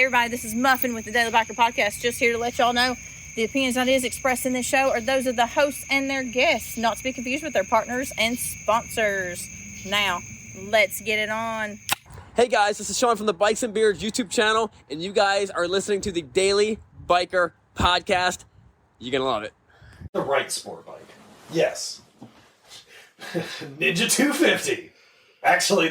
Hey everybody, this is Muffin with the Daily Biker Podcast. Just here to let y'all know the opinions and ideas expressed in this show are those of the hosts and their guests, not to be confused with their partners and sponsors. Now, let's get it on. Hey guys, this is Sean from the Bikes and Beards YouTube channel, and you guys are listening to the Daily Biker Podcast. You're gonna love it. The right sport bike. Yes. Ninja 250. Actually,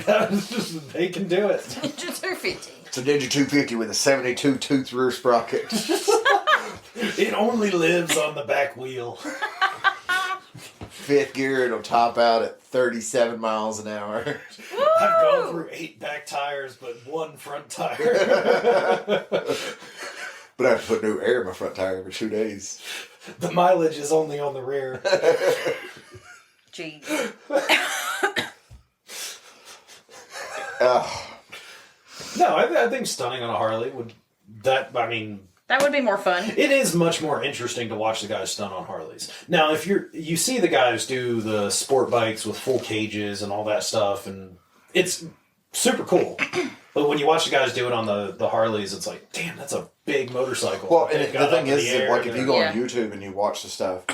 they can do it. Ninja 250. It's a Ninja 250 with a 72 tooth rear sprocket. It only lives on the back wheel. Fifth gear, it'll top out at 37 miles an hour. Woo! I've gone through 8 back tires, but 1 front tire. But I have to put new air in my front tire every 2 days. The mileage is only on the rear. Jeez. No, I think stunning on a Harley would... That would be more fun. it is much more interesting to watch the guys stunt on Harleys. Now, if you see the guys do the sport bikes with full cages and all that stuff, and it's super cool. But when you watch the guys do it on the Harleys, it's like, damn, that's a big motorcycle. Well, and They've the got thing up in is, the air, like, if you go Yeah. on YouTube and you watch the stuff,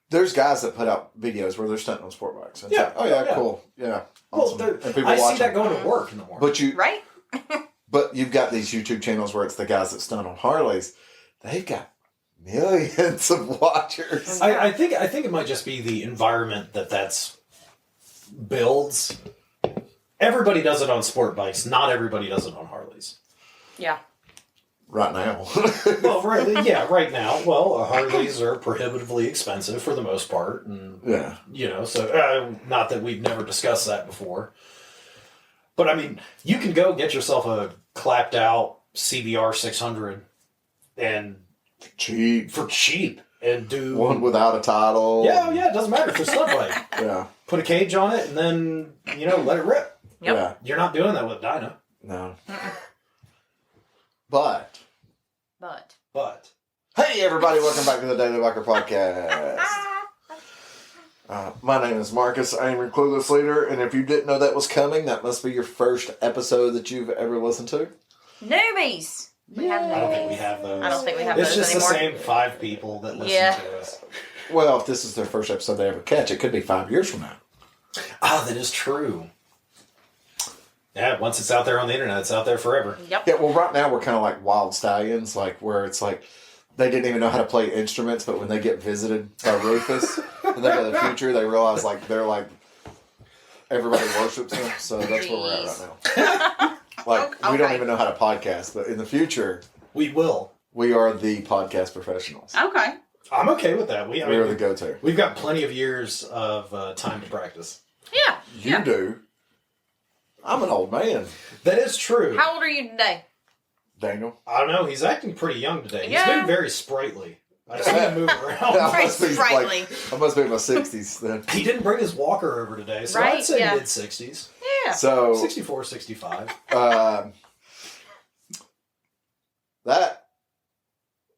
there's guys that put out videos where they're stunting on sport bikes. And it's Yeah. like, oh, yeah, Oh, yeah. cool. Yeah. Well, Awesome. And people I watch see that them. going to work in the morning. But Right? But you've got these YouTube channels where it's the guys that stunt on Harleys. They've got millions of watchers. I think it might just be the environment that's builds. Everybody does it on sport bikes. Not everybody does it on Harleys. Yeah. Right now. Well, right now. Well, Harleys are prohibitively expensive for the most part, and Yeah. so not that we've never discussed that before. But I mean, you can go get yourself a clapped out CBR 600 and Cheap. for cheap and do One without a title. Yeah, it doesn't matter. It's a stunt bike. Yeah. Put a cage on it and then let it rip. Yep. Yeah. You're not doing that with dyno. No. But, But hey everybody, welcome back to the Daily Biker Podcast. My name is Marcus. I am your clueless leader, and if you didn't know that was coming, that must be your first episode that you've ever listened to. Newbies. We have I don't think newbies. we have those. I don't think we have It's those just anymore. the same 5 people that listen Yeah. to us. Well, if this is their first episode they ever catch, it could be 5 years from now. Ah, that is true. Yeah, once it's out there on the internet, it's out there forever. Yep. Yeah, well, right now we're kind of like wild stallions, like where it's like they didn't even know how to play instruments, but when they get visited by Rufus and they go to the future, they realize like they're like everybody worships them. So that's where we're at right now. Like we don't Okay. even know how to podcast, but in the future, We will. we are the podcast professionals. Okay. I'm okay with that. We are the go-to. We've got plenty of years of time to practice. Yeah. You do. I'm an old man, That is true. How old are you today? Daniel. I don't know. He's acting pretty young today. Yeah. He's been very sprightly. I've seen him move around. I must be sprightly. I must be in my 60s then. He didn't bring his walker over today, so Right, I'd say yeah. mid-60s. Yeah. So 64, 65. that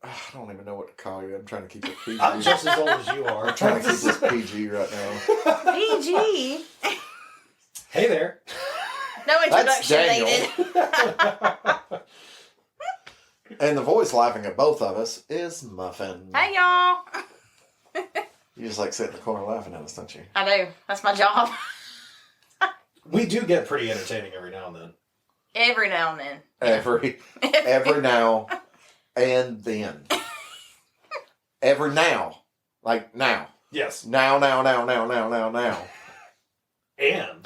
I don't even know what to call you. I'm trying to keep it PG. I'm just as old as you are. I'm trying to keep this PG right now. PG. Hey there. No That's introduction Daniel. needed. And the voice laughing at both of us is Muffin. Hey y'all. You just like sit in the corner laughing at us, don't you? I do. That's my job. We do get pretty entertaining every now and then. Every now and then. Every now and then. Every now. Like now. Yes. Now. And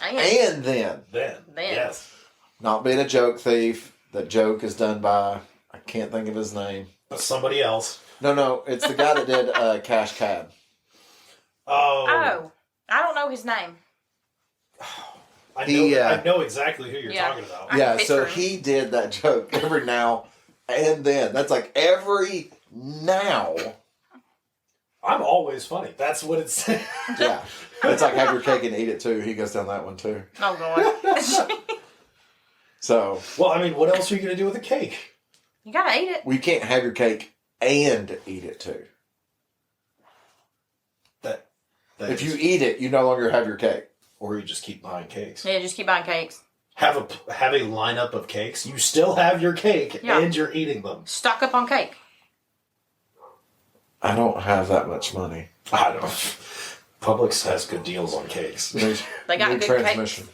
And then. then. Yes. Not being a joke thief. That joke is done by, I can't think of his name. But somebody else. No, it's the guy that did Cash Cab. Oh. I don't know his name. I know exactly who you're Yeah. talking about. I Yeah, can so picture him. he did that joke every now and then. That's like every now. I'm always funny. That's what it's. Yeah. It's like have your cake and eat it too. He goes down that one too. Oh, God. So Well, I mean, what else are you going to do with a cake? You gotta eat it. we can't have your cake and eat it too. That If is- you eat it, you no longer have your cake. or you just keep buying cakes. Yeah, just keep buying cakes. have a lineup of cakes. You still have your cake, Yeah. and you're eating them. Stock up on cake. I don't have that much money. I don't. Publix has good deals on cakes. They got New good transmission.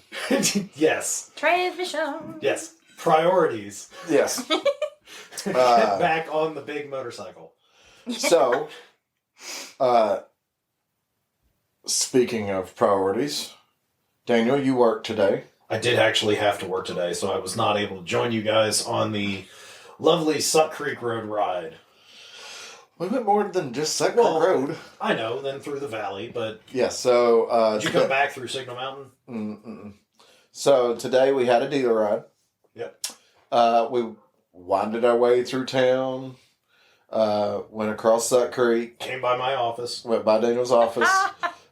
Yes. Transmission. Yes. Priorities. Yes. Get back on the big motorcycle. So, speaking of priorities, Daniel, you worked today. I did actually have to work today, so I was not able to join you guys on the lovely Suck Creek Road ride. We went more than just Suck Creek Road. I know, then through the valley, but Yeah, so... did you come back through Signal Mountain? Mm-mm. So today we had a dealer ride. Yep. We winded our way through town, went across Suck Creek, Came by my office. went by Daniel's office,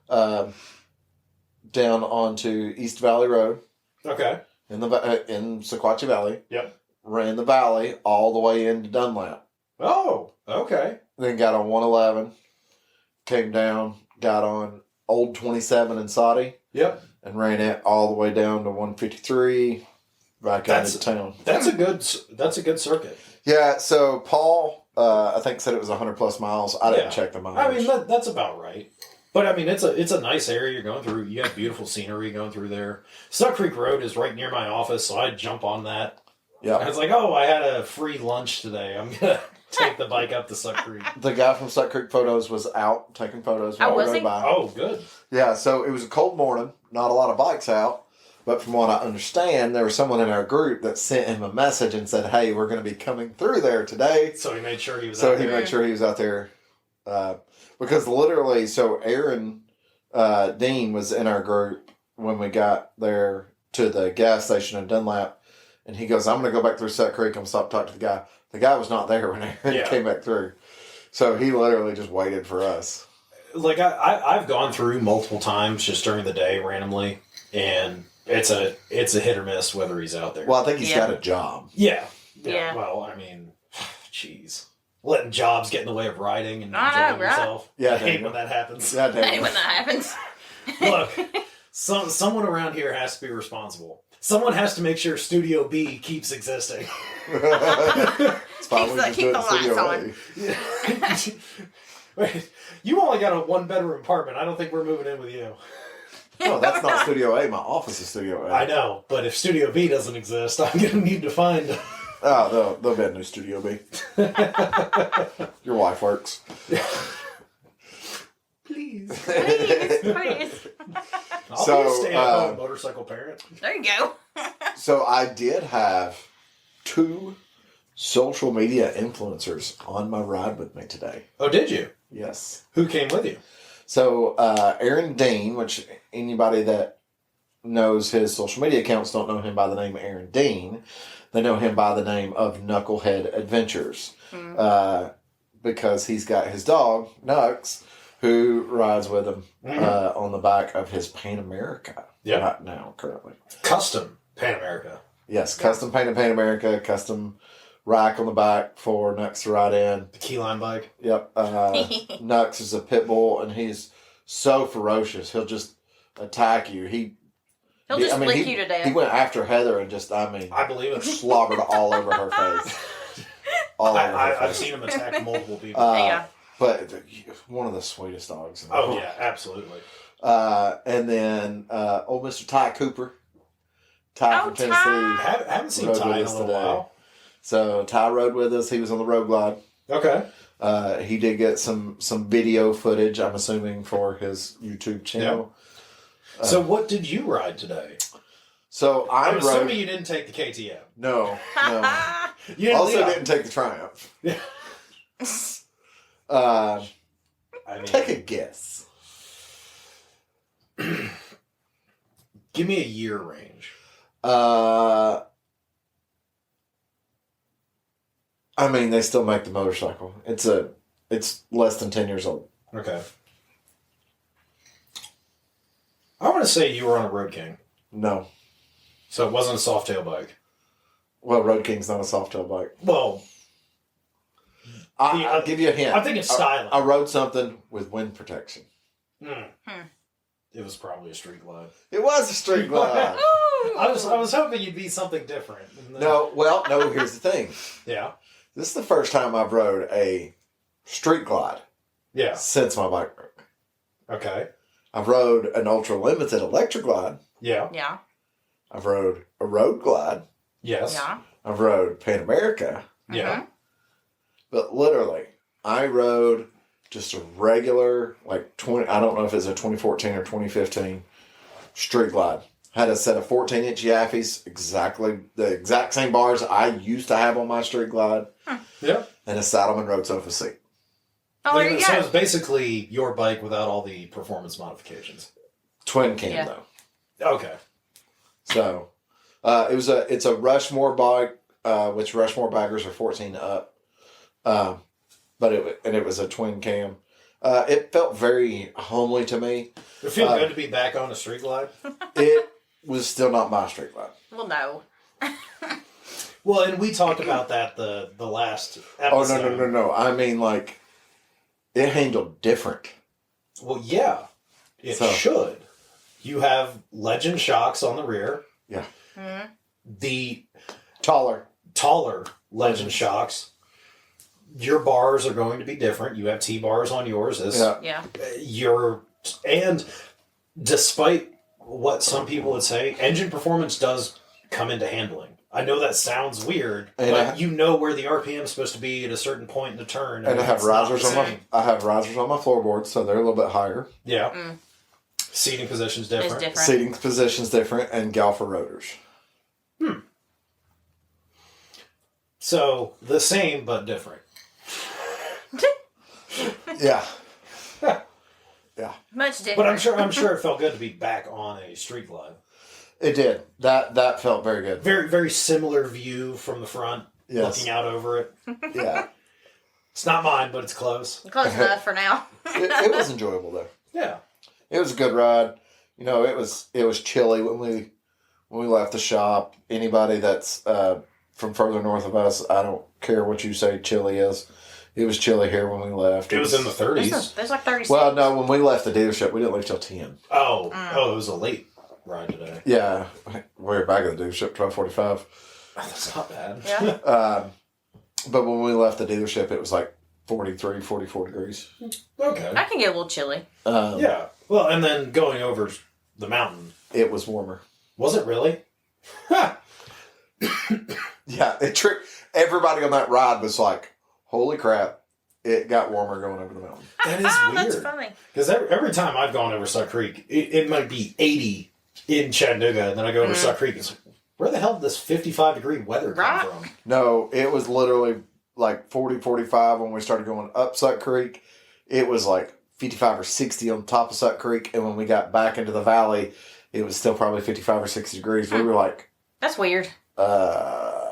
down onto East Valley Road Okay. in Sequatchie Valley. Yep. Ran the valley all the way into Dunlap. Oh, okay. Then got on 111, came down, got on Old 27 in Saudi, Yep. and ran it all the way down to 153, back out into town. That's a good circuit. Yeah, so Paul, I think said it was 100 plus miles. I didn't Yeah. check the mileage. I mean, that's about right. But I mean, it's a nice area you're going through. You have beautiful scenery going through there. Suck Creek Road is right near my office, so I'd jump on that. I yeah. was like, oh, I had a free lunch today. I'm gonna take the bike up to Suck Creek. The guy from Suck Creek Photos was out taking photos Oh, while we was rode he? by. Oh, good. Yeah, so it was a cold morning, not a lot of bikes out. But from what I understand, there was someone in our group that sent him a message and said, hey, we're going to be coming through there today. So he made sure he was. So out he there. made sure he was out there. Because literally, so Aaron Dean was in our group when we got there to the gas station in Dunlap. And he goes, I'm going to go back through Suck Creek. I'm going to stop talking to the guy. The guy was not there when Aaron Yeah. came back through. So he literally just waited for us. Like I've gone through multiple times just during the day randomly, and it's a hit or miss whether he's out there. Well, I think he's Yeah. got a job. Yeah. Yeah. Well, I mean, jeez, letting jobs get in the way of riding and I know, enjoying right? yourself. Yeah, I hate Daniel. when that happens. Yeah, Hey, Daniel. when that happens. Look, someone around here has to be responsible. Someone has to make sure Studio B keeps existing. It's fine. We Keep just the do it in lights Studio on. A. Wait, you only got a 1-bedroom apartment. I don't think we're moving in with you. No, that's not Studio A. My office is Studio A. I know, but if Studio B doesn't exist, I'm going to need to find... Oh, there'll be a new Studio B. Your wife works. Please. Please. I'll So, be a stay-at-home motorcycle parent. There you go. So I did have 2 social media influencers on my ride with me today. Oh, did you? Yes. Who came with you? So Aaron Dean, which anybody that knows his social media accounts don't know him by the name Aaron Dean. They know him by the name of Knucklehead Adventures. Because he's got his dog, Nux, who rides with him on the back of his Pan America right now, currently. Custom Pan America. Yes, custom painted Pan America, custom rack on the back for Nux to ride in. The keyline bike. Yep. Nux is a pit bull, and he's so ferocious. He'll just attack you. He'll just lick you to death. He went after Heather and just, I believe it. slobbered all over her face. I've seen him attack multiple people. Yeah. But one of the sweetest dogs in the Oh, world. yeah, absolutely. And then old Mr. Ty Cooper. Ty Oh, from Ty. Tennessee. Haven't seen Rode Ty with in a us little today. while. So Ty rode with us. He was on the Road Glide. Okay. He did get some video footage, I'm assuming, for his YouTube channel. So what did you ride today? So I I'm rode... assuming you didn't take the KTM. No. You didn't Also leave- didn't take the Triumph. Yeah. Uh, I mean, take a guess. give me a year range. I mean, they still make the motorcycle. It's less than 10 years old. Okay. I want to say you were on a Road King. No. So it wasn't a Softail bike. Well, Road King's not a softail bike. Well, I'll give you a hint. I'm thinking styling. I rode something with wind protection. Is it was probably a street glide. It was a street glide. I was hoping you'd be something different. No, here's the thing. Yeah. This is the first time I've rode a street glide Yeah. since my bike broke. Okay. I've rode an ultra limited electric glide. Yeah. Yeah. I've rode a road glide. Yes. Yeah. I've rode Pan America. Yeah. But literally, I rode just a regular, like 20, I don't know if it's a 2014 or 2015 street glide. Had a set of 14-inch Yaffies, the exact same bars I used to have on my street glide. Yeah. And a Saddleman road sofa seat. Oh, there you So go. it's basically your bike without all the performance modifications. Twin cam though. Okay. So it's a Rushmore bike, which Rushmore baggers are 14 up. But it was a twin cam. It felt very homely to me. It feels good to be back on a street glide. It was still not my street glide. Well, no. Well, and we talked about that the last Oh, episode. no. I mean, like, it handled different. Well, yeah. It So- should. You have Legend shocks on the rear. Yeah. Mm-hmm. The Taller. taller Legend shocks. Your bars are going to be different. You have T-bars on yours. Yeah. And despite what some people would say, engine performance does come into handling. I know that sounds weird, And but you know where the RPM is supposed to be at a certain point in the turn. And I have it's not risers the on same. I have risers on my floorboards, so they're a little bit higher. Yeah. Seating position's It's different. different. Seating position's different, and Galfa rotors. So the same but different. Yeah. Yeah. Much different. But I'm sure it felt good to be back on a street glide. It did. That felt very good. Very, very similar view from the front, Yes. looking out over it. Yeah. It's not mine, but it's close. Close enough for now. It was enjoyable though. Yeah. It was a good ride. You know, it was chilly when we left the shop. Anybody that's from further north of us, I don't care what you say chilly is. It was chilly here when we left. It was in the 30s. There's like 36. Well, no, when we left the dealership, we didn't leave till 10. Oh, it was a late ride today. Yeah, we were back at the dealership 12:45. That's not bad. Yeah. But when we left the dealership, it was like 43, 44 degrees. Okay. I can get a little chilly. Yeah. Well, and then going over the mountain. It was warmer. Was it really? Yeah, everybody on that ride was like, holy crap, it got warmer going over the mountain. That is That's weird. funny. Because every time I've gone over Suck Creek, it might be 80 in Chattanooga, and then I go over Suck Creek, and it's like, where the hell did this 55-degree weather come Right. from? No, it was literally like 40, 45 when we started going up Suck Creek. It was like 55 or 60 on top of Suck Creek. And when we got back into the valley, it was still probably 55 or 60 degrees. We were like, That's weird. okay.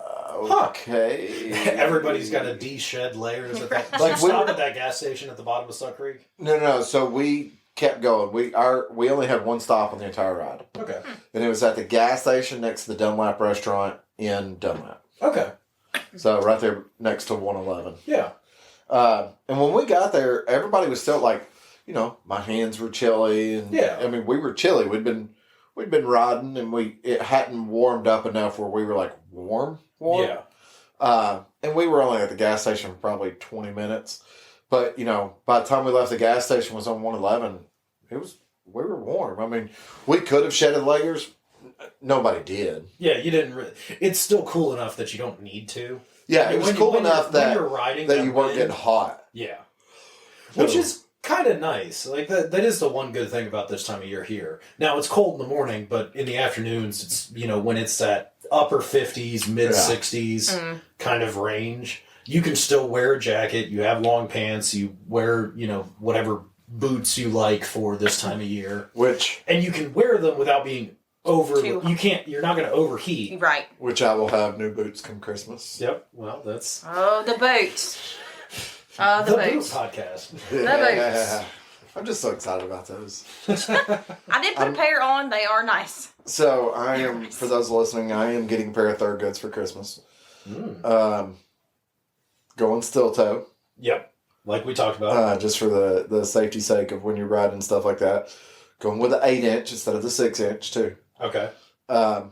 Everybody's got a de-shed layers at that. Like, Did you stop at that gas station at the bottom of Suck Creek? No. So we kept going. We only had one stop on the entire ride. Okay. And it was at the gas station next to the Dunlap restaurant in Dunlap. Okay. So right there next to 111. Yeah. And when we got there, everybody was still like, you know, my hands were chilly, and Yeah. I mean, we were chilly. We'd been riding, and it hadn't warmed up enough where we were like warm. Yeah. And we were only at the gas station for probably 20 minutes. But, you know, by the time we left the gas station was on 111, we were warm. I mean, we could have shedded layers. Nobody did. Yeah, you didn't really... It's still cool enough that you don't need to. Yeah, it was cool enough when that you're riding you weren't wind- getting hot. Yeah. Which is kind of nice. Like, that is the one good thing about this time of year here. Now, it's cold in the morning, but in the afternoons, it's, you know, when it's that upper 50s, mid 60s kind of range, you can still wear a jacket, you have long pants, you wear, you know, whatever boots you like for this time of year. And you can wear them without being you're not going to overheat. Right. Which I will have new boots come Christmas. Yep. Well, that's... Oh, the boots. Oh, the Boot boots. podcast. The boots. I'm just so excited about those. I did put a pair on. They are nice. So I am, for those listening, I am getting a pair of Thurgoods for Christmas. Going steel toe. Yep. Like we talked about. Just for the safety sake of when you're riding and stuff like that. going with the 8-inch instead of the 6-inch too. Okay. But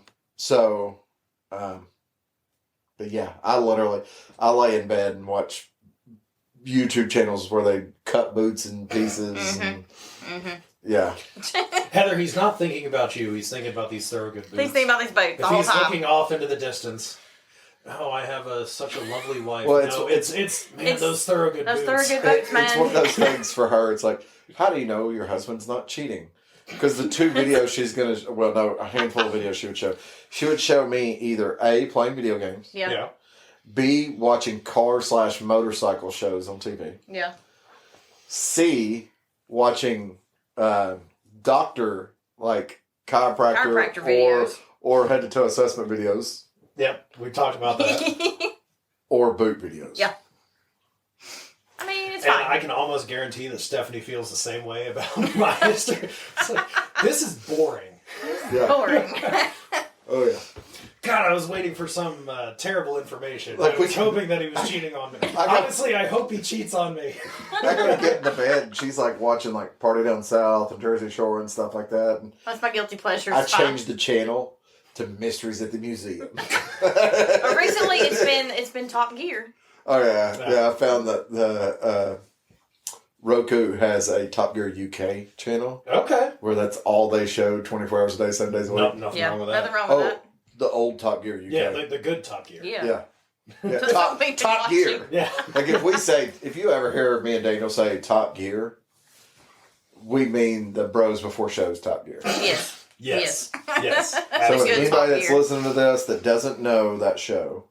yeah, I lay in bed and watch YouTube channels where they cut boots in pieces. And, yeah. Heather, he's not thinking about you. He's thinking about these Thorogood boots. He's thinking about these boots the whole He's time. looking off into the distance. Oh, I have such a lovely wife. Well, it's those Thorogood boots. Those Thorogood boots, man. It's one of those things for her. It's like, how do you know your husband's not cheating? Because the 2 videos a handful of videos she would show. She would show me either A, playing video games. Yeah. B, watching car/motorcycle shows on TV. Yeah. C, watching doctor, like chiropractor videos. or head to toe assessment videos. Yep, we talked about that. Or boot videos. Yeah. I mean, it's And fine. I can almost guarantee that Stephanie feels the same way about my history. It's like, this is boring. Yeah. Boring. Oh, yeah. God, I was waiting for some terrible information. Like I was hoping that he was cheating on me. Honestly, I hope he cheats on me. I go to get in the bed and she's like watching like Party Down South and Jersey Shore and stuff like that. And That's my guilty pleasure. I changed the channel to Mysteries at the Museum. But recently, it's been Top Gear. Oh yeah. I found that the Roku has a Top Gear UK channel. Okay. Where that's all they show 24 hours a day, 7 days a week. Nothing Yeah, wrong with that. nothing wrong with that. The old Top Gear UK. Yeah, the good Top Gear. Yeah. Yeah. That's what we've been Top Gear. watching. Yeah. Like if you ever hear me and Daniel say Top Gear, we mean the Bros Before Shows Top Gear. Yes. Yes. Yes. So Absolutely. good. anybody Top that's Gear. listening to this that doesn't know that show,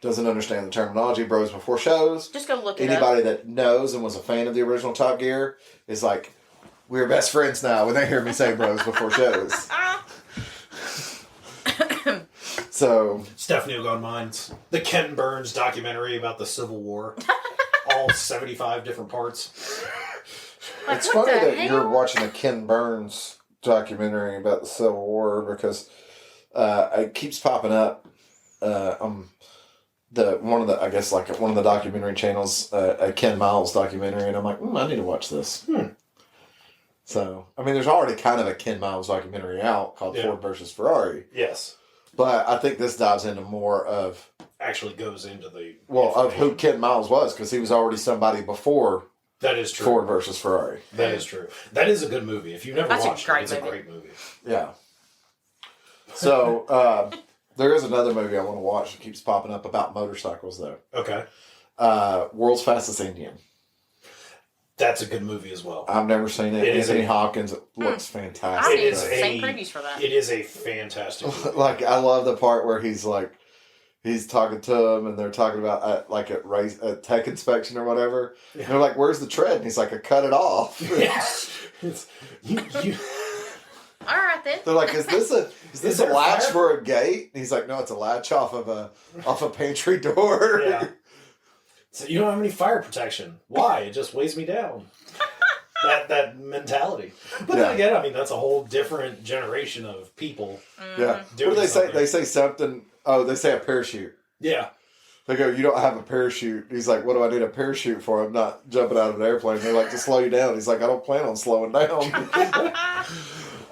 doesn't understand the terminology, Bros Before Shows, Just go look it up. anybody that knows and was a fan of the original Top Gear is like, we're best friends now when they hear me say Bros Before Shows. So Stephanie will go on mine. The Ken Burns documentary about the Civil War. All 75 different parts. Like, it's what funny the that hell? you're watching a Ken Burns documentary about the Civil War because it keeps popping up on one of the documentary channels, a Ken Miles documentary, and I'm like, I need to watch this. So I mean, there's already kind of a Ken Miles documentary out called Ford versus Ferrari. Yes. But I think this dives into more of Actually goes into the of who Ken Miles was because he was already somebody before That is true. Ford versus Ferrari. That is true. That is a good movie. If you've never That's a watched great it, it's a movie. great movie. Yeah. So there is another movie I want to watch that keeps popping up about motorcycles though. Okay. World's Fastest Indian. That's a good movie as well. I've never seen it. It is Anthony a- Hopkins looks I fantastic. need is the a- same previews for that. It is a fantastic movie. Like I love the part where he's talking to him and they're talking about a tech inspection or whatever. Yeah. And they're like, "Where's the tread?" And he's like, "I cut it off." Yes. It's, you, All right then. They're like, "Is this a there a latch fire?" for a gate?" And he's like, "No, it's a latch off of a pantry door." Yeah. So you don't have any fire protection. Why? It just weighs me down. that mentality. But Yeah. then again, I mean, that's a whole different generation of people. Yeah. What Doing do they say? something. They say something. Oh, they say a parachute. Yeah. They go, "You don't have a parachute." He's like, "What do I need a parachute for? I'm not jumping out of an airplane." They're like, "To slow you down." He's like, "I don't plan on slowing down."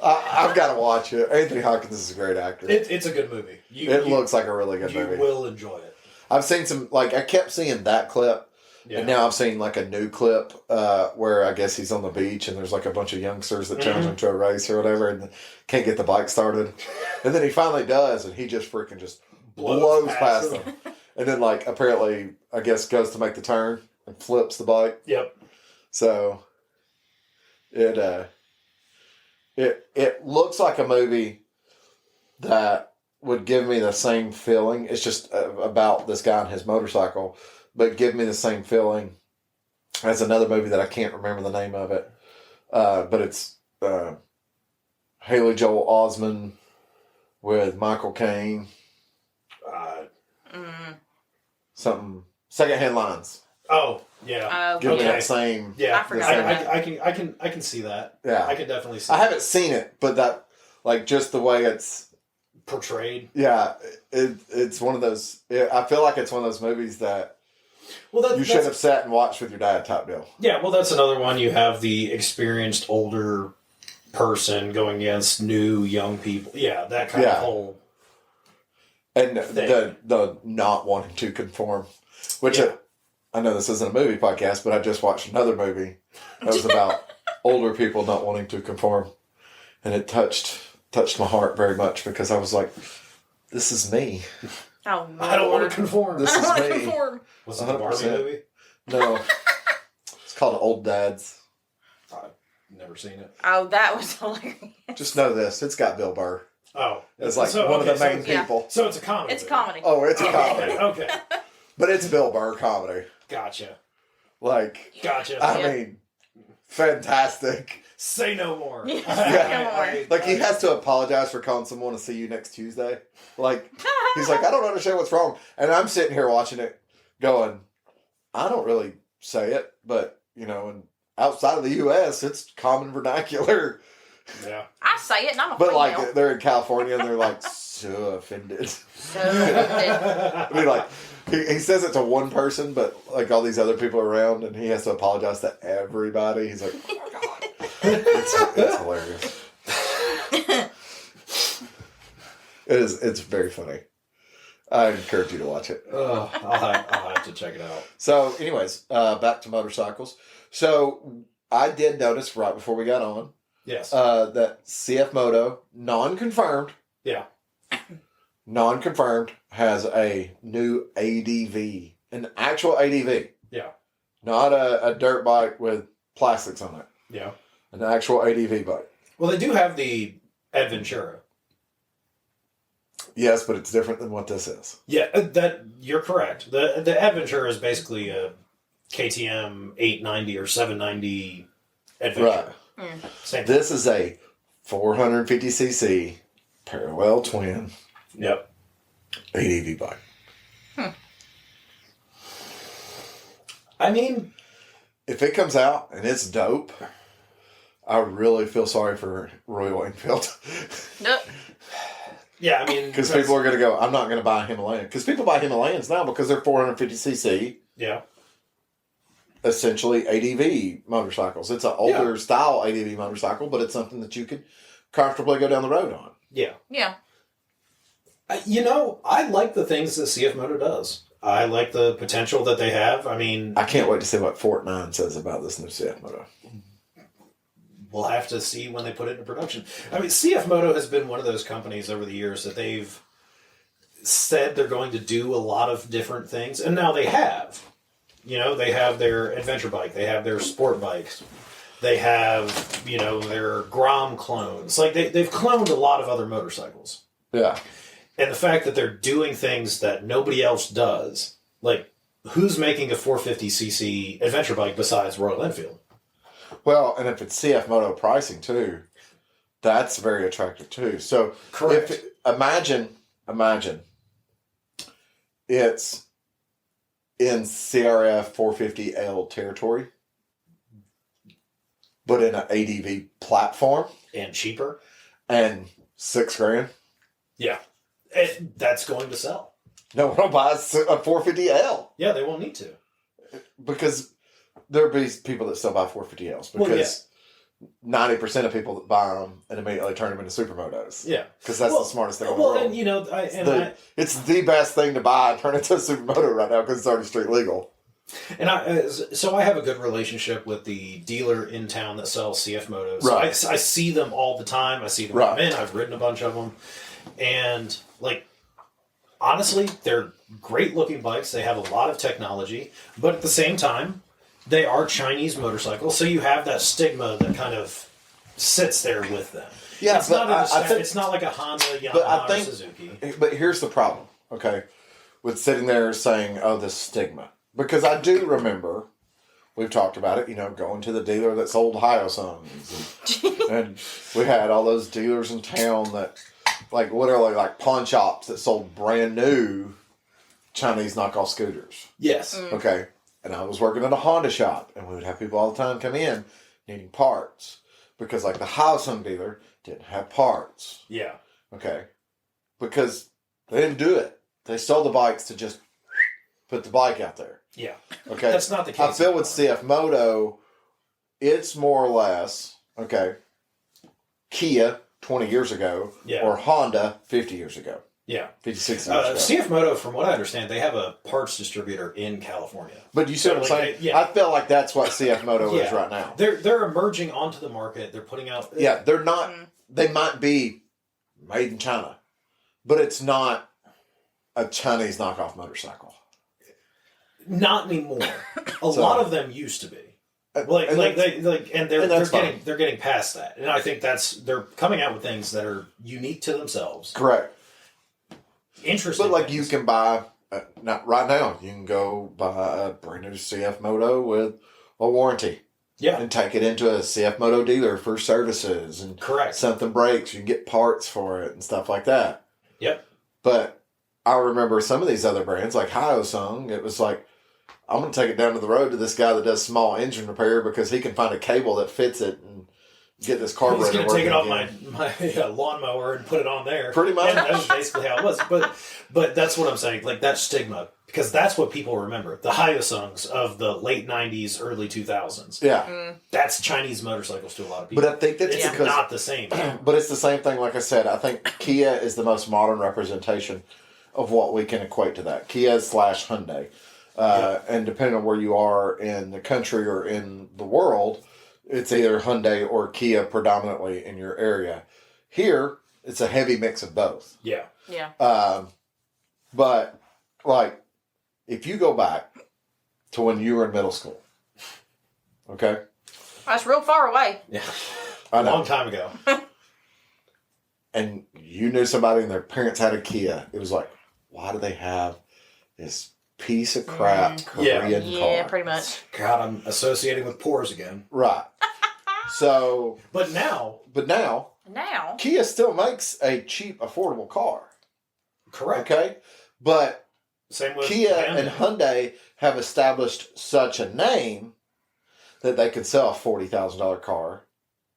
I've got to watch it. Anthony Hopkins is a great actor. It's a good movie. It looks like a really good You movie. will enjoy it. I've seen some, I kept seeing that clip. Yeah. And now I've seen a new clip where I guess he's on the beach and there's a bunch of youngsters that challenge him to a race or whatever and can't get the bike started. And then he finally does and he just freaking just blows past them. And then apparently I guess goes to make the turn and flips the bike. Yep. So it looks like a movie that would give me the same feeling. It's just about this guy and his motorcycle. But give me the same feeling as another movie that I can't remember the name of it. But it's Haley Joel Osment with Michael Caine. Something. Secondhand Lines. Oh, yeah. Give me Okay. that same. Yeah. I forgot about that. I can see that. Yeah. I can definitely see I haven't seen it, but that, just the way it's. portrayed. Yeah, it's one of those. I feel like it's one of those movies that Well, you should have sat and watched with your dad. Top deal. Yeah, well, that's another one. You have the experienced older person going against new young people. Yeah, that kind of whole. And the not wanting to conform, which I know this isn't a movie podcast, but I just watched another movie that was about older people not wanting to conform, and it touched my heart very much because I was like, "This is me. Oh, no. I don't want to conform. This I is don't want to me." conform. Was it the Barbie 100%. movie? No, it's called Old Dads. I've never seen it. Oh, that was hilarious. Just know this: it's got Bill Burr. Oh, It's like one of the main yeah. people. So it's a comedy. It's movie. comedy. Oh, it's a Okay, comedy, okay. but it's Bill Burr comedy. Gotcha. Like, Gotcha. I mean, fantastic. Say no more. Yeah. I- Like, he has to apologize for calling someone to see you next Tuesday. Like, he's like, I don't understand what's wrong. And I'm sitting here watching it going, I don't really say it, but, you know, and outside of the U.S., it's common vernacular. Yeah. I say it, and I'm a But, female. like, they're in California and they're, like, so offended. So offended. I mean, like, he says it to one person, but, like, all these other people are around, and he has to apologize to everybody. He's like, oh, my God. It's hilarious. It's very funny. I encourage you to watch it. I'll have to check it out. So, anyways, back to motorcycles. So, I did notice right before we got on Yes. that CF Moto, non-confirmed, has a new ADV, an actual ADV. Yeah. Not a dirt bike with plastics on it. Yeah. An actual ADV bike. Well, they do have the Adventura. Yes, but it's different than what this is. Yeah, that you're correct. The Adventura is basically a KTM 890 or 790 Adventure. Right. Same thing. This is a 450cc parallel twin Yep. ADV bike. I mean, If it comes out and it's dope, I really feel sorry for Royal Enfield. Nope. yeah, I mean, Because people are going to go, I'm not going to buy a Himalayan. Because people buy Himalayans now because they're 450cc, yeah, essentially ADV motorcycles. It's an older style ADV motorcycle, but it's something that you could comfortably go down the road on. yeah. Yeah. You know, I like the things that CF Moto does. I like the potential that they have. I mean, I can't wait to see what Fort 9 says about this new CF Moto. we'll have to see when they put it into production. I mean, CF Moto has been one of those companies over the years that they've said they're going to do a lot of different things, and now they have. You know, they have their adventure bike, they have their sport bikes, they have, you know, their Grom clones. Like, they've cloned a lot of other motorcycles. Yeah. And the fact that they're doing things that nobody else does, like, who's making a 450cc adventure bike besides Royal Enfield? Well, and if it's CF Moto pricing too, that's very attractive too. So Correct. if imagine it's in CRF 450L territory, but in an ADV platform And cheaper. and $6,000. Yeah. And that's going to sell. No one will buy a 450L Yeah, they won't need to. because there'll be people that still buy 450Ls because 90% of people that buy them and immediately turn them into supermotos. Yeah. Because that's the smartest thing in the Well, world. and you know, It's the best thing to buy and turn into a supermoto right now because it's already street legal. so I have a good relationship with the dealer in town that sells CF Motos. Right. I see them all the time. I see them Right. come in. I've ridden a bunch of them. And, like, honestly, they're great looking bikes. They have a lot of technology. But at the same time, they are Chinese motorcycles. So you have that stigma that kind of sits there with them. Yeah, it's but not I think- it's not like a Honda, But I Yamaha, or think- Suzuki. But here's the problem, okay, with sitting there saying, oh, this stigma. Because I do remember, we've talked about it, you know, going to the dealer that sold Hyosons. And we had all those dealers in town that, like, literally, like, pawn shops that sold brand new Chinese knockoff scooters. Yes. Okay. And I was working at a Honda shop, and we would have people all the time come in needing parts. Because, like, the Hyosung dealer didn't have parts. Yeah. Okay. Because they didn't do it. They sold the bikes to just put the bike out there. Yeah. Okay. That's not the case I feel with anymore. CF Moto, it's more or less, okay, Kia 20 years ago Yeah. or Honda 50 years ago. Yeah. 56 years ago. CF Moto, from what I understand, they have a parts distributor in California. But you see what I'm saying? I feel like that's what CF Moto is right now. They're emerging onto the market. They're putting out... Yeah, they're not... They might be made in China, but it's not a Chinese knockoff motorcycle. Not anymore. A lot of them used to be. They're getting past that, and I think they're coming out with things that are unique to themselves. Correct. Interesting. But you can buy not right now. You can go buy a brand new CF Moto with a warranty. Yeah. And take it into a CF Moto dealer for services and something breaks. You can get parts for it and stuff like that. Yep. But I remember some of these other brands like Hyosung. It was like, I'm going to take it down to the road to this guy that does small engine repair because he can find a cable that fits it and get this carburetor. He's going to take it off my lawnmower and put it on there. Pretty much. And that was basically how it was. But that's what I'm saying. Like, that stigma. Because that's what people remember. The Hyosungs of the late 90s, early 2000s. Yeah. That's Chinese motorcycles to a lot of people. But I think that's it's because... not the same. But it's the same thing, like I said. I think Kia is the most modern representation of what we can equate to that. Kia / Hyundai. And depending on where you are in the country or in the world, it's either Hyundai or Kia predominantly in your area. Here, it's a heavy mix of both. Yeah. Yeah. But, if you go back to when you were in middle school, okay? That's real far away. Yeah. I know. A long time ago. And you knew somebody and their parents had a Kia. It was like, why do they have this piece of crap Korean car? Yeah, pretty much. God, I'm associating with pores again. Right. So... But now... Now? Kia still makes a cheap, affordable car. Correct. Okay? But... Same with Kia and Hyundai have established such a name that they could sell a $40,000 car,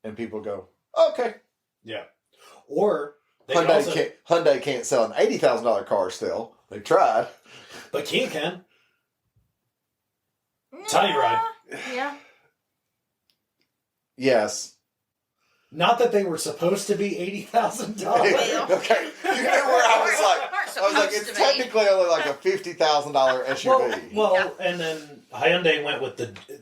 and people go, okay. Yeah. Or Hyundai can't sell an $80,000 car still. They tried, but Kia can. Telluride. Yeah. Yes. Not that they were supposed to be $80,000. Okay. You know where I was like, it's technically only like a $50,000 SUV. Well, and then Hyundai went with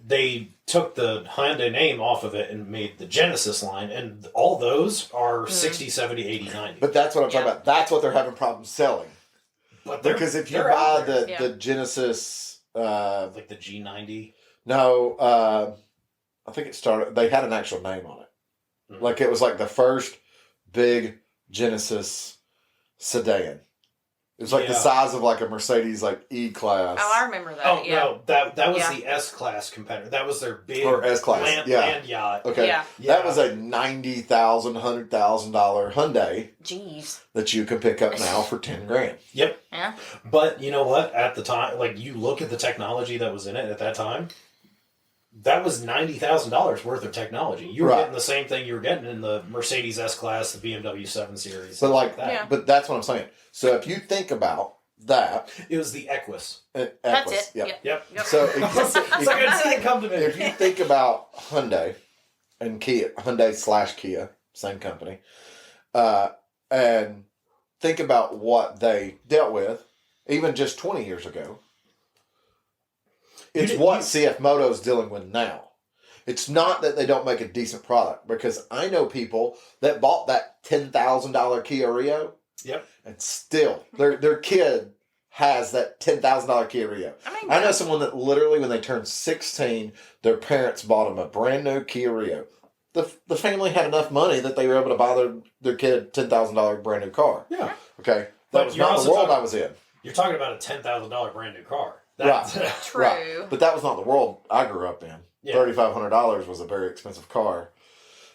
they took the Hyundai name off of it and made the Genesis line, and all those are 60, 70, 80, 90. But that's what I'm talking about. That's what they're having problems selling. But because if you buy the Genesis... like the G90? No, I think they had an actual name on it. Mm-hmm. Like it was like the first big Genesis sedan. It was like the size of like a Mercedes like E-Class. Oh, I remember that. Oh, no, that was the S-Class competitor. That was their big S-Class. Land yacht. Okay. Yeah. That was a $90,000, $100,000 Hyundai. Jeez. That you can pick up now for $10,000. Yep. Yeah. But you know what? At the time, like you look at the technology that was in it at that time, that was $90,000 worth of technology. You were getting the same thing you were getting in the Mercedes S-Class, the BMW 7 Series. So like that. But that's what I'm saying. So if you think about that, it was the Equus. That's it. Yep. So if you think about Hyundai and Kia, Hyundai / Kia, same company, and think about what they dealt with, even just 20 years ago. It's what CF Moto is dealing with now. It's not that they don't make a decent product, because I know people that bought that $10,000 Kia Rio. Yep. And still, their kid has that $10,000 Kia Rio. I know someone that literally, when they turned 16, their parents bought them a brand new Kia Rio. The family had enough money that they were able to buy their kid a $10,000 brand new car. Yeah. Okay. That was not the world I was in. You're talking about a $10,000 brand new car. Right. True. Right. But that was not the world I grew up in. Yeah. $3,500 was a very expensive car.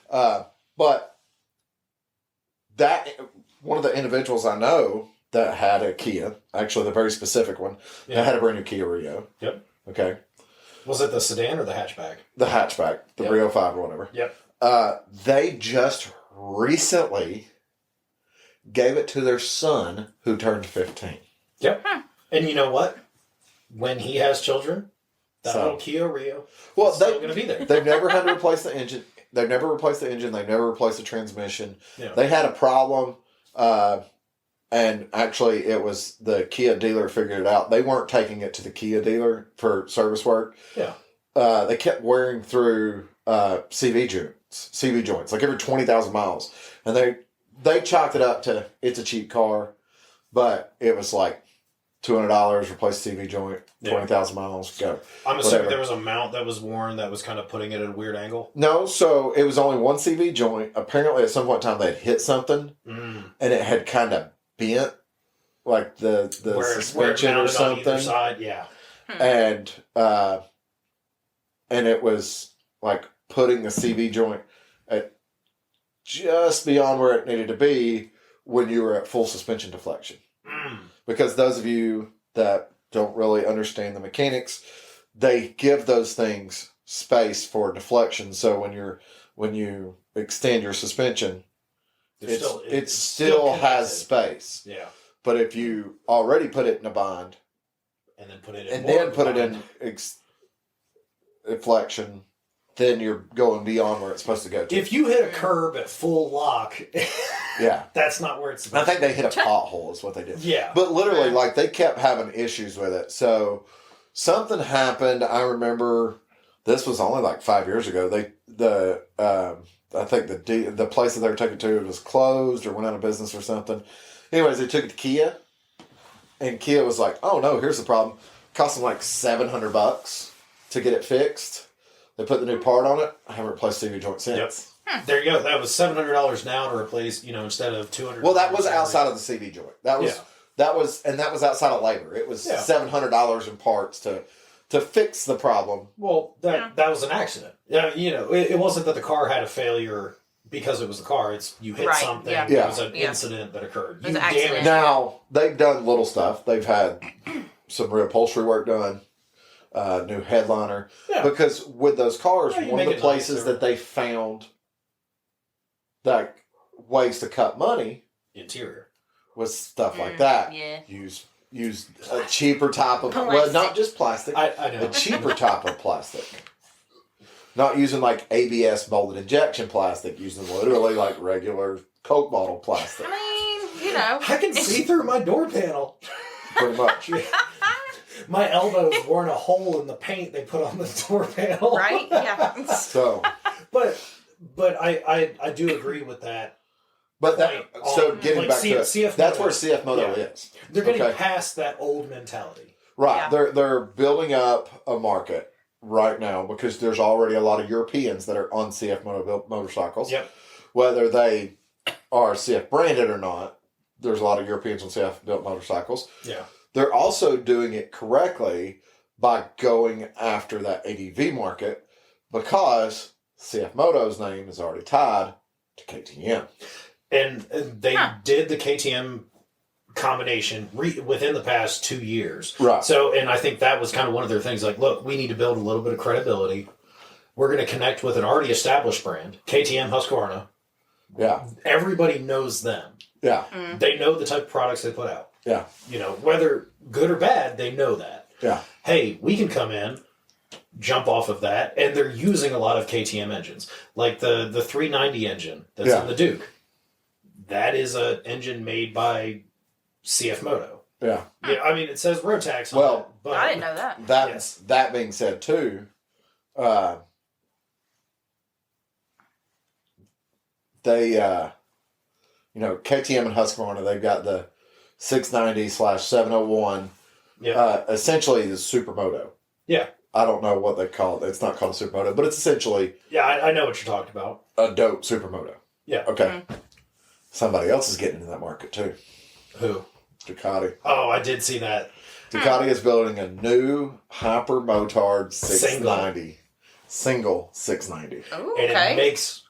But that... One of the individuals I know that had a Kia, actually the very specific one, that had a brand new Kia Rio. Yep. Okay. Was it the sedan or the hatchback? The hatchback, the Rio 5 or whatever. Yep. They just recently gave it to their son who turned 15. Yep. And you know what? When he has children, that little Kia Rio is still going to be there. They've never had to replace the engine. They've never replaced the engine. They've never replaced the transmission. Yeah. They had a problem, and actually it was the Kia dealer figured it out. They weren't taking it to the Kia dealer for service work. Yeah. They kept wearing through CV joints, like every 20,000 miles. And they chalked it up to, it's a cheap car, but it was like $200, replace CV joint, 20,000 miles, go. I'm assuming Whatever. there was a mount that was worn that was kind of putting it at a weird angle. No, so it was only one CV joint. Apparently at some point in time they had hit something, and it had kind of bent, like the suspension or mounted on either something. side, yeah. And it was like putting the CV joint at just beyond where it needed to be when you were at full suspension deflection. Because those of you that don't really understand the mechanics, they give those things space for deflection. So when you extend your suspension, it still has space. Yeah. But if you already put it in a bind and then put it in deflection, then you're going beyond where it's supposed to go to. If you hit a curb at full lock, yeah, that's not where it's supposed I think they hit a pothole is what they did. Yeah. But literally, like, they kept having issues with it. So something happened. I remember this was only like 5 years ago. I think the place that they were taking it to was closed or went out of business or something. Anyways, they took it to Kia, and Kia was like, "Oh no, here's the problem. Cost them like $700 to get it fixed. They put the new part on it. I haven't replaced CV joint since." Yep. There you go. That was $700 now to replace, instead of $200. Well, that was outside of the CV joint. That was outside of labor. It was $700 in parts to fix the problem. Well, that was an accident. Yeah, it wasn't that the car had a failure because it was the car. It's you hit something. Yeah. It was an incident that occurred. It was an accident. Now they've done little stuff. They've had some reupholstery work done. New headliner. Yeah. Because with those cars, one of the places that they found that ways to cut money interior was stuff like that. Yeah. Use a cheaper type of plastic. Well, not just plastic. I know. A cheaper type of plastic. Not using like ABS molded injection plastic, using literally like regular Coke bottle plastic. I mean, I can see through my door panel. Pretty much. My elbow's worn a hole in the paint they put on the door panel. Right? Yeah. So, but I do agree with that. But getting like back to CF that's Moto. where CF Moto is. They're getting past that old mentality. Right. Yeah. They're building up a market right now because there's already a lot of Europeans that are on CF motorcycles. Yep. Whether they are CF branded or not, there's a lot of Europeans on CF built motorcycles. Yeah. They're also doing it correctly by going after that ADV market because CF Moto's name is already tied to KTM. And they did the KTM combination within the past 2 years. Right. So, and I think that was kind of one of their things. Like, look, we need to build a little bit of credibility. We're going to connect with an already established brand, KTM Husqvarna. Yeah. Everybody knows them. Yeah. They know the type of products they put out. Yeah. Whether good or bad, they know that. Yeah. Hey, we can come in, jump off of that, and they're using a lot of KTM engines. Like the 390 engine that's in the Duke. That is an engine made by CF Moto. Yeah. Yeah, I mean, it says Rotax on it. But I didn't know that. That being said, too, they, KTM and Husqvarna, they've got the 690/701, essentially the Supermoto. Yeah. I don't know what they call it. It's not called a Supermoto, but it's essentially Yeah, I know what you're talking about. a dope Supermoto. Yeah. Okay. Somebody else is getting into that market, too. Who? Ducati. Oh, I did see that. Ducati is building a new hyper motard 690. Single 690. Ooh, And okay. it makes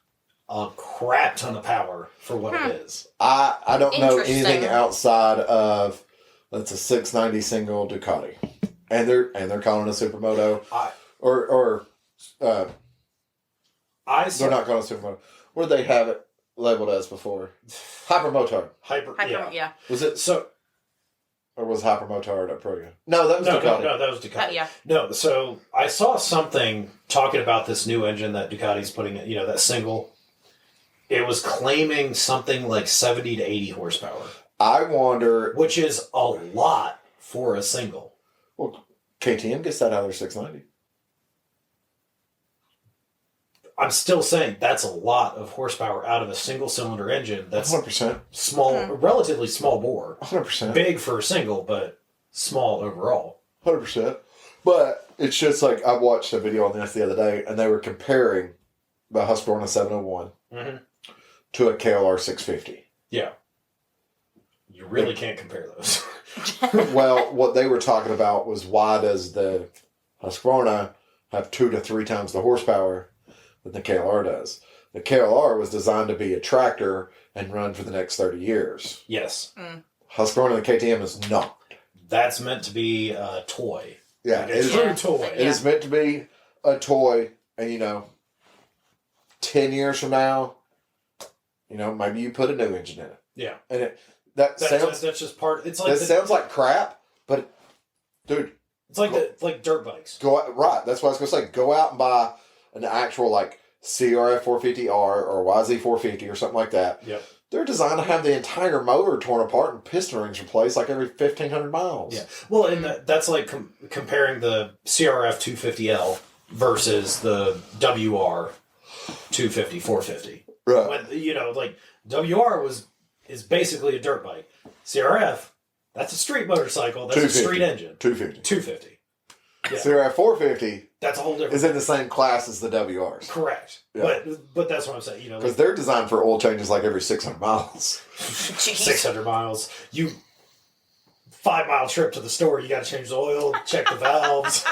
a crap ton of power for what it is. I don't know Interesting. anything outside of that's a 690 single Ducati, and they're calling it a Supermoto, they're not calling it a Supermoto. What did they have it labeled as before? Hypermotard. Hyper, yeah. Was it So Or was Hypermotard Aprilia? No, that was No, Ducati. no, that was Ducati. Yeah. No, so I saw something talking about this new engine that Ducati's putting in, that single. It was claiming something like 70 to 80 horsepower, I wonder. which is a lot for a single. Well, KTM gets that out of their 690. I'm still saying that's a lot of horsepower out of a single cylinder engine. That's 100%. small, relatively small bore. 100%. Big for a single, but small overall. 100%. But it's just like I watched a video on this the other day, and they were comparing the Husqvarna 701 to a KLR 650. Yeah. You really can't compare those. Well, what they were talking about was why does the Husqvarna have 2 to 3 times the horsepower than the KLR does? The KLR was designed to be a tractor and run for the next 30 years. Yes. Husqvarna, the KTM, is not. That's meant to be a toy. Yeah, Like it a is, true toy. it is meant to be a toy, and 10 years from now, maybe you put a new engine in it. Yeah. And That's just part. It's like sounds like crap, but dude, it's like dirt bikes. go out, right. That's what I was gonna say. Go out and buy an actual CRF 450R or YZ 450 or something like that. Yep. They're designed to have the entire motor torn apart and piston rings replaced every 1,500 miles. Yeah. Well, and that's like comparing the CRF 250L versus the WR 250 450. Right. When, WR is basically a dirt bike. CRF, that's a street motorcycle. That's a street engine. 250. 250. Yeah. CRF 450 That's a whole different. is in the same class as the WRs. Correct. Yeah. But that's what I'm saying. Because they're designed for oil changes every 600 miles. 600 miles. 5-mile trip to the store. You got to change the oil, check the valves.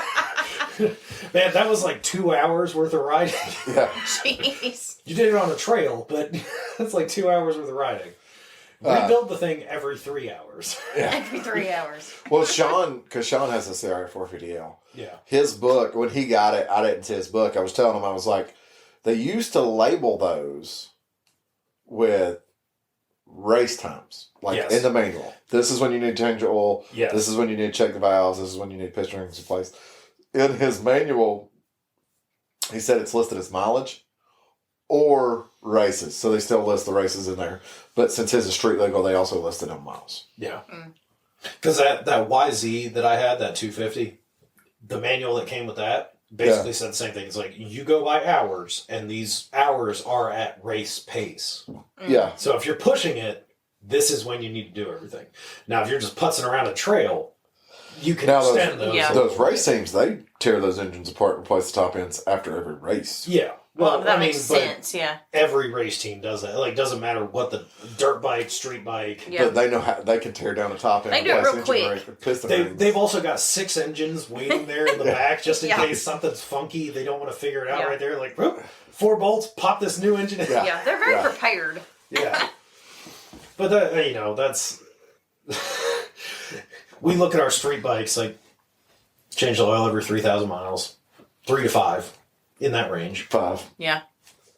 Man, that was like 2 hours worth of riding. Yeah. Jeez. You did it on a trail, but that's like 2 hours worth of riding. Rebuild the thing every 3 hours. Yeah. Every 3 hours. Well, because Sean has a CRF 450L. Yeah. His book, when he got it, I didn't see his book. I was telling him, I was like, they used to label those with race times, Yes. in the manual. This is when you need to change your oil. Yes. This is when you need to check the valves. This is when you need piston rings replaced. In his manual, he said it's listed as mileage or races. So they still list the races in there. But since his is street legal, they also listed on miles. Yeah. Because that YZ that I had, that 250, the manual that came with that basically said the same thing. It's like, you go by hours, and these hours are at race pace. Yeah. So if you're pushing it, this is when you need to do everything. Now, if you're just putzing around a trail, you can extend those. Yeah. Those race teams, they tear those engines apart and replace the top ends after every race. Yeah. Well, that makes sense, yeah. Every race team does that. Like, doesn't matter what the dirt bike, street bike. Yeah. But they know how they can tear down the top end. They do it replace real engine quick. brake, piston rings. They've also got 6 engines waiting there in the back just in Yeah. case something's funky. They don't want to figure it out Yeah. right there. Like, whoop, 4 bolts, pop this new engine in. Yeah. Yeah, they're very Yeah. prepared. Yeah. But, that's... we look at our street bikes, like, change the oil every 3,000 miles. 3 to 5, in that range. 5. Yeah.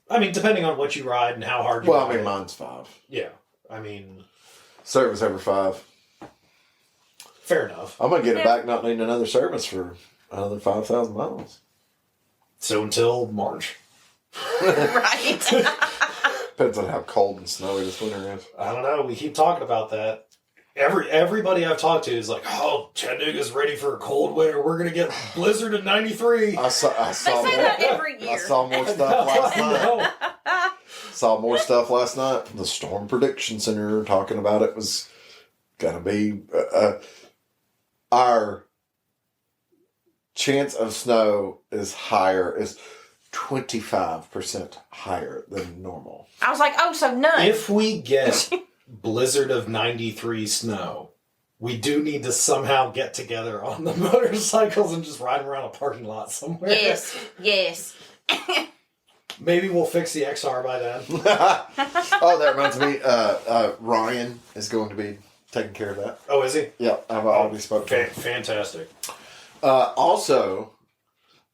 I mean, depending on what you ride and how hard you Well, ride. I mean, mine's 5. Yeah. I mean, Service every 5. fair enough. I'm going to get it back not needing another service for another 5,000 miles. So until March. Right. Depends on how cold and snowy this winter is. I don't know. We keep talking about that. Everybody I've talked to is like, oh, Chattanooga's ready for a cold winter. We're going to get blizzard in 93. I saw They say that every year. I saw more stuff last night. No. Saw more stuff last night. The Storm Prediction Center talking about it was going to be our chance of snow is 25% higher than normal. I was like, oh, so none. If we get blizzard of 93 snow, we do need to somehow get together on the motorcycles and just ride around a parking lot somewhere. Yes, yes. Maybe we'll fix the XR by then. Oh, that reminds me. Ryan is going to be taking care of that. Oh, is he? Yeah, I've already spoken to him. Fantastic. Also,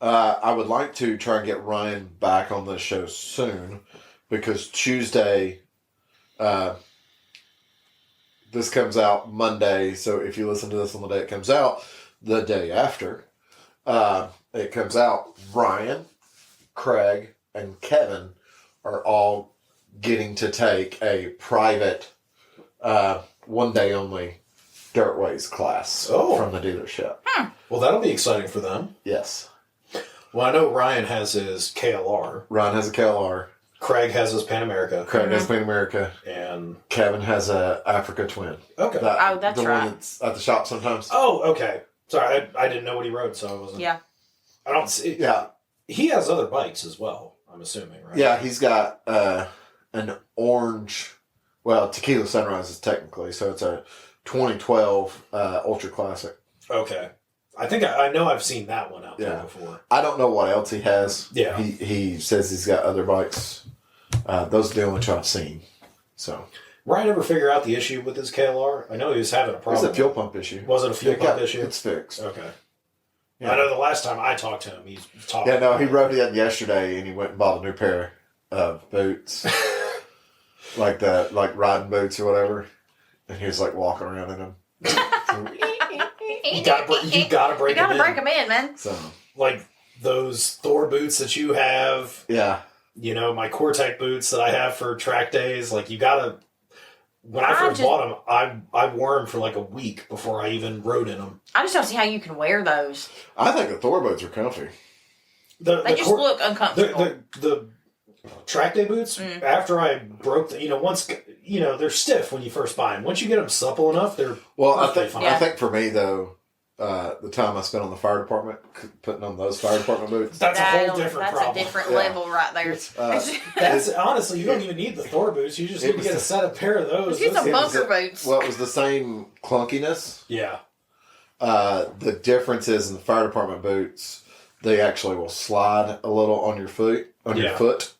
I would like to try and get Ryan back on the show soon because Tuesday, this comes out Monday, so if you listen to this on the day it comes out, the day after it comes out, Ryan, Craig, and Kevin are all getting to take a private 1 day only Dirtways class from the dealership. Well, that'll be exciting for them. Yes. Well, I know Ryan has his KLR. Ryan has a KLR. Craig has his Pan America. Craig has Pan America. And Kevin has a Africa Twin. Okay. That's the right. one that's at the shop sometimes. Oh, okay. Sorry, I didn't know what he rode, so I wasn't. Yeah. I don't see. Yeah. He has other bikes as well, I'm assuming, right? Yeah, he's got an orange, well, Tequila Sunrise is technically, so it's a 2012 Ultra Classic. Okay. I think I know I've seen that one out there before. I don't know what else he has. Yeah. He says he's got other bikes. Those are the only two I've seen. So. Ryan ever figure out the issue with his KLR? I know he was having a problem. It's a fuel pump issue. Was it a fuel pump issue? It's fixed. Okay. Yeah. I know the last time I talked to him, he's talking. Yeah, no, he rode in yesterday and he went and bought a new pair of boots. like riding boots or whatever. And he was like walking around in them. You gotta break them in, man. So, like those Thor boots that you have. Yeah. You know, my Cortec boots that I have for track days. Like you gotta. When I first bought them, I wore them for like a week before I even rode in them. I just don't see how you can wear those. I think the Thor boots are comfy. They just look uncomfortable. The track day boots, after I broke they're stiff when you first buy them. Once you get them supple enough, they're I fine. think for me though, the time I spent on the fire department putting on those fire department boots. That's a whole different problem. That's a different level right there. That's honestly, you don't even need the Thor boots. You just need to get a pair of those. Get some bunker boots. Well, it was the same clunkiness. Yeah. The difference is in the fire department boots, they actually will slide a little on your foot.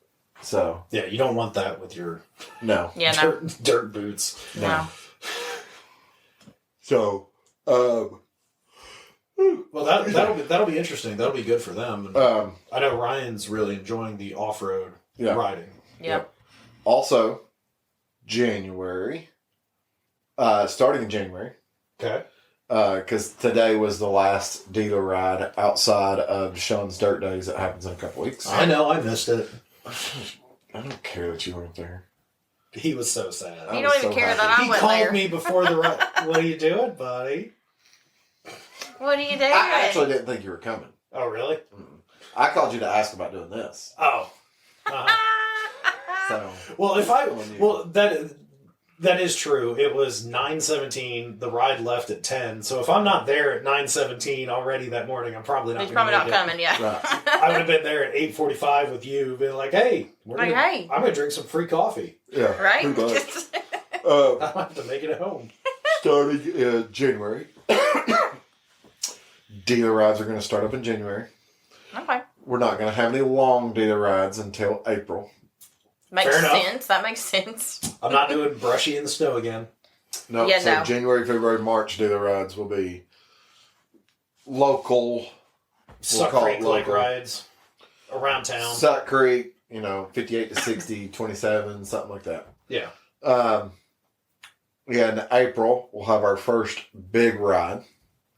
So yeah, you don't want that with your dirt boots. No. So well, that'll be interesting. That'll be good for them. And I know Ryan's really enjoying the off-road riding. Yep. Also, January, starting in January. Okay. Because today was the last dealer ride outside of Sean's Dirt Days that happens in a couple weeks. I know, I missed it. I don't care that you weren't there. He was so sad. You don't even care that I went there. He called me before the ride. What are you doing, buddy? What are you doing? I actually didn't think you were coming. Oh, really? I called you to ask about doing this. Oh. So, well, that is true. It was 9:17. The ride left at 10. So if I'm not there at 9:17 already that morning, I'm probably not. He's probably not coming. Yeah. right. I would have been there at 8:45 with you, being like, "Hey, I'm gonna drink some free coffee." Yeah. Right. I have to make it at home. Starting in January. Dealer rides are going to start up in January. Okay. We're not going to have any long dealer rides until April. Makes sense. That makes sense. I'm not doing brushy in the snow again. No. January, February, March dealer rides will be local. Suck Creek like rides around town. Suck Creek, 58 to 60, 27, something like that. Yeah. In April, we'll have our first big ride.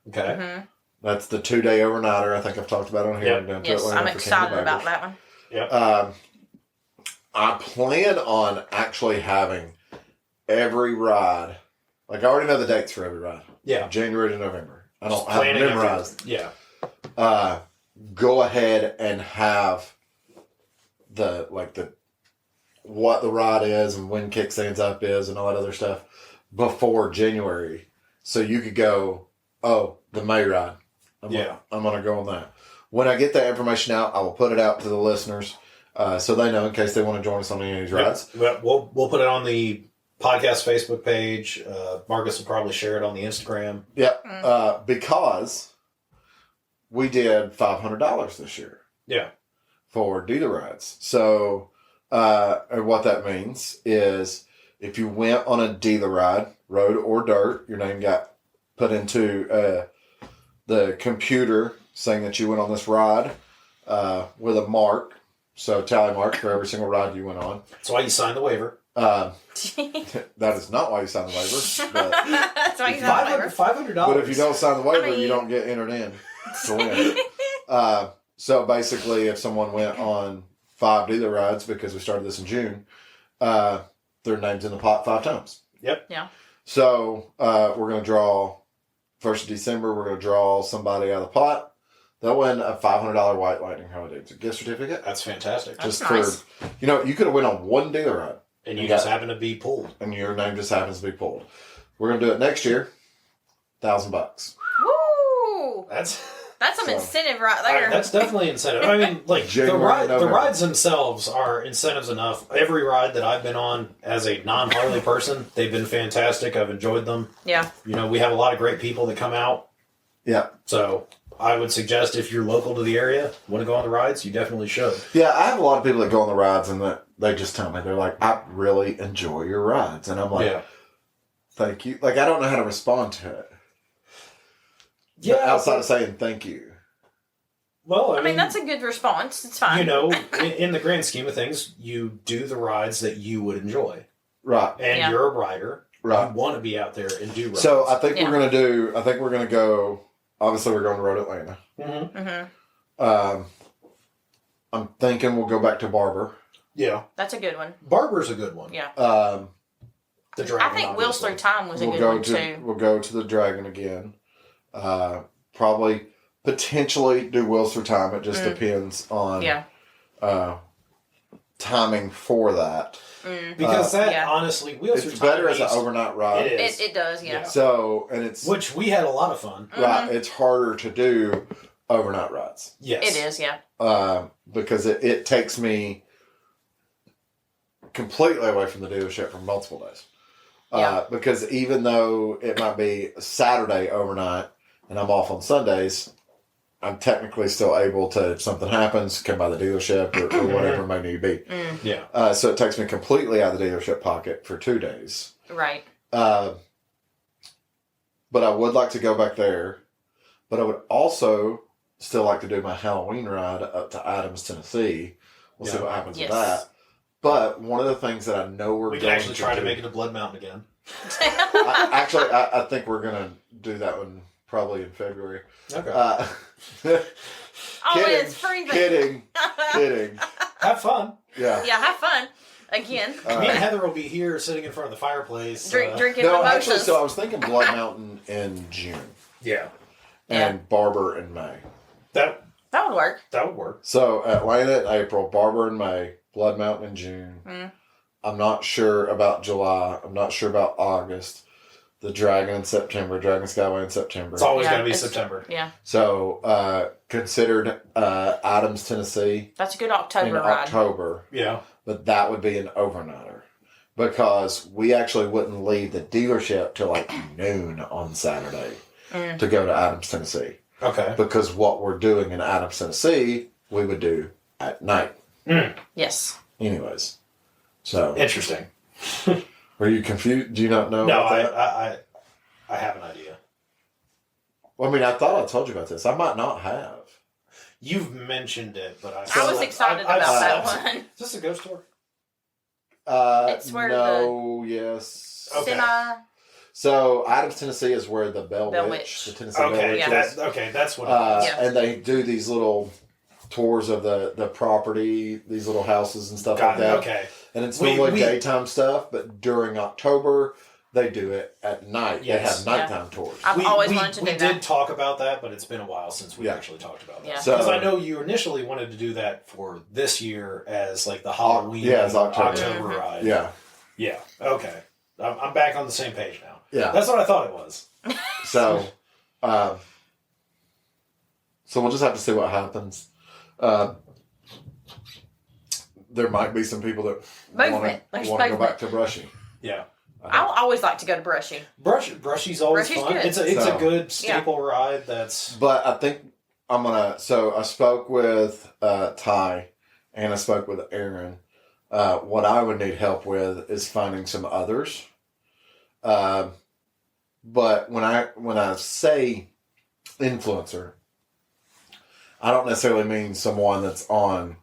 Okay. Mm-hmm. That's the 2-day overnighter. I think I've talked about on here. Yep. Yes, I'm excited about that one. Yep. I plan on actually having every ride. Like, I already know the dates for every ride. Yeah. January to November. I don't have them memorized. Yeah. Go ahead and have what the ride is and when kickstands up is and all that other stuff before January. So you could go, the May ride. I'm going to go on that. When I get that information out, I will put it out to the listeners so they know in case they want to join us on any of these rides. We'll put it on the podcast Facebook page. Marcus will probably share it on the Instagram. Yep. Because we did $500 this year. Yeah. For dealer rides. So what that means is if you went on a dealer ride, road or dirt, your name got put into the computer saying that you went on this ride with a mark. So tally mark for every single ride you went on. That's why you signed the waiver. That is not why you signed the waiver. But, That's why you signed the waiver. $500. but if you don't sign the waiver, I mean- you don't get entered in to win. So basically, if someone went on 5 dealer rides, because we started this in June, their name's in the pot 5 times. Yep. Yeah. So we're going to draw 1st of December. We're going to draw somebody out of the pot. They'll win a $500 White Lightning Holiday. It's a gift certificate. That's fantastic. That's Just nice. for, you could have went on 1 dealer ride. And you just happen to be pulled. And your name just happens to be pulled. We're going to do it next year. $1,000. Woo! That's Some incentive right there. that's definitely incentive. I mean, like the January, November. rides themselves are incentives enough. Every ride that I've been on as a non-Harley person, they've been fantastic. I've enjoyed them. Yeah. We have a lot of great people that come out. Yeah. So I would suggest if you're local to the area, want to go on the rides, you definitely should. Yeah, I have a lot of people that go on the rides and that they just tell me, they're like, I really enjoy your rides. And I'm like, Yeah. thank you. Like, I don't know how to respond to it. Yeah. Outside of saying thank you. Well, I mean, that's a good response. It's fine. in the grand scheme of things, you do the rides that you would enjoy. Right. And Yeah. you're a rider. Right. You want to be out there and do rides. So I think Yeah. we're going to go, obviously we're going to Road Atlanta. Mm-hmm. Mm-hmm. I'm thinking we'll go back to Barber. Yeah. That's a good one. Barber's a good one. Yeah. The Dragon, I think Wheels obviously. Through Time was a We'll good go one, to too. we'll go to the Dragon again. Probably potentially do Wheels Through Time. It just depends on Yeah. timing for that. Because Yeah. honestly, Wheels It's Through Time better as an needs- overnight ride. It is. It does, yeah. Yeah. So and it's Which we had a lot of fun. right. It's harder to do overnight rides. Yes. It is, yeah. Because it takes me completely away from the dealership for multiple days. Yeah. Because even though it might be Saturday overnight and I'm off on Sundays, I'm technically still able to, if something happens, come by the dealership or whatever it may need to be. Yeah. So it takes me completely out of the dealership pocket for 2 days. Right. But I would like to go back there. But I would also still like to do my Halloween ride up to Adams, Tennessee. We'll see Yeah. what happens Yes. with that. But one of the things that I know We can actually try to make it a Blood Mountain again. I think we're going to do that one probably in February. Okay. Oh, Kidding. it's free. but- Kidding. Have fun. Yeah. Yeah, have fun. Again. Me and Heather will be here sitting in front of the fireplace. Drinking No, mimosas. actually, so I was thinking Blood Mountain in June Yeah. and Barber in May. That That would work. would work. So Atlanta in April, Barber in May, Blood Mountain in June. I'm not sure about July. I'm not sure about August. The Dragon in September, Dragon Skyway in September. It's always Yeah, going to be it's- September. Yeah. So considered Adams, Tennessee That's a good in October ride. October. Yeah. But that would be an overnighter. Because we actually wouldn't leave the dealership till like noon on Saturday to go to Adams, Tennessee. Okay. Because what we're doing in Adams, Tennessee, we would do at night. Yes. Anyways. So, Interesting. are you confused? Do you not know No, about that? I have an idea. Well, I mean, I thought I told you about this. I might not have. You've mentioned it, but I was excited about that one. Is this a ghost tour? It's where no, yes. Okay. Semi. So, Adams, Tennessee is where the Bell Bell Witch, Witch. the Tennessee Bell Okay. Witch Yeah. is. That's what it is. Yeah. And they do these little tours of the property, these little houses and stuff Got like it. that. Okay. And it's We- normally we- daytime stuff, but during October, they do it at night. Yes. They have nighttime tours. I've always wanted to we do did that. talk about that, but it's been a while since we Yeah. actually talked about that. Yeah. So- Because I know you initially wanted to do that for this year as like the Halloween yeah, it's October. Mm-hmm. ride. Yeah. Yeah. Okay. I'm back on the same page now. Yeah. That's what I thought it was. So, so we'll just have to see what happens. There might be some people that Movement. There's want to go movement. back to Brushy. Yeah. I always like to go to Brushy. Brushy's always Brushy's fun. good. It's a good staple ride. That's But I think I'm gonna. So I spoke with Ty, and I spoke with Aaron. What I would need help with is finding some others. But when I say influencer, I don't necessarily mean someone that's on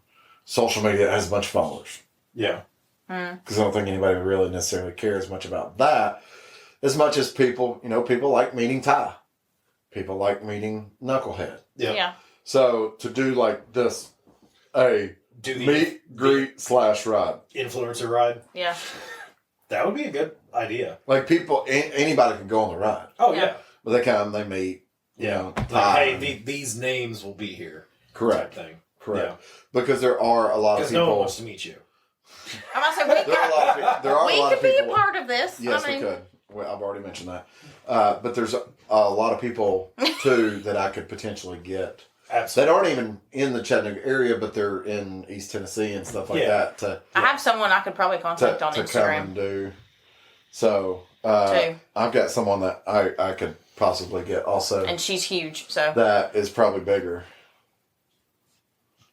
social media that has a bunch of followers. yeah. Because I don't think anybody really necessarily cares much about that as much as people, people like meeting Ty. People like meeting Knucklehead. Yeah. So to do like this, a meet, greet / ride. Influencer ride. Yeah. That would be a good idea. Like people, anybody can go on the ride. Oh, Yeah. yeah. But they come, they meet. Yeah. Ty. Hey, these names will be here. Correct. Type thing. Correct. Because there are a lot of Because people. no one wants to meet you. I'm about to say, There are a lot of people. There are we a lot could of be people. a part of this. Yes, I mean, we could. Well, I've already mentioned that. But there's a lot of people, too, that I could potentially get. Absolutely. That aren't even in the Chattanooga area, but they're in East Tennessee and stuff like that. I have someone I could probably contact on to come Instagram. and do. So, Too. I've got someone that I could possibly get also. And she's huge, so. That is probably bigger.